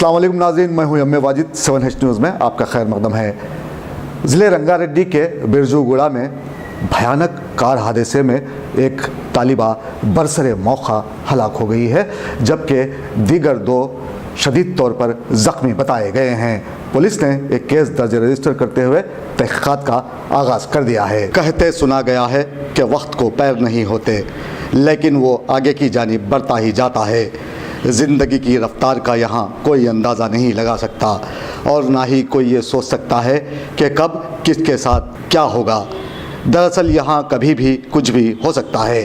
अस्सलाम वालेकुम नाज़रीन, मैं हूं M A Wajid. 7H news में आपका खैर मकदम है। ज़िले रंगारेड्डी के बिरजूगुड़ा में भयानक कार हादसे में एक तालिबा बरसरे मौका हलाक हो गई है, जबकि दीगर 2 शदीद तौर पर ज़ख्मी बताए गए हैं। पुलिस ने एक केस दर्ज रजिस्टर करते हुए तहक़ीक़ात का आगाज़ कर दिया है। कहते सुना गया है कि वक्त को पैर नहीं होते, लेकिन वो आगे की जानिब बढ़ता ही जाता है। ज़िंदगी की रफ्तार का यहाँ कोई अंदाज़ा नहीं लगा सकता और ना ही कोई ये सोच सकता है कि कब किसके साथ क्या होगा। दरअसल यहाँ कभी भी कुछ भी हो सकता है।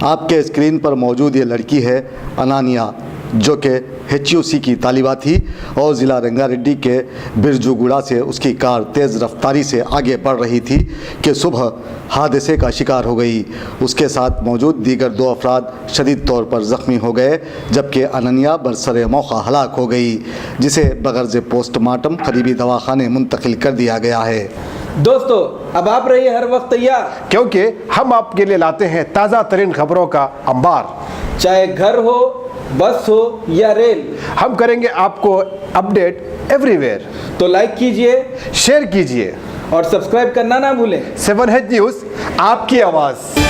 आपके स्क्रीन पर मौजूद ये लड़की है अनानिया, जो कि HUC की तालिबा थी और ज़िला रंगारेड्डी के बिरजूगुड़ा से उसकी कार तेज़ रफ्तारी से आगे बढ़ रही थी कि सुबह हादसे का शिकार हो गई। उसके साथ मौजूद दीगर 2 अफराद शदीद तौर पर ज़ख्मी हो गए, जबकि अनन्या बरसरे मौका हलाक हो गई, जिसे बगैर पोस्टमार्टम करीबी दवाखाने मुंतकिल कर दिया गया है। दोस्तों, अब आप रहिए हर वक्त तैयार, क्योंकि हम आपके लिए लाते हैं ताज़ा तरीन खबरों का अंबार। चाहे घर हो, बस हो या रेल, हम करेंगे आपको अपडेट एवरीवेयर। तो लाइक कीजिए, शेयर कीजिए और सब्सक्राइब करना ना भूलें। 7H न्यूज़, आपकी आवाज़।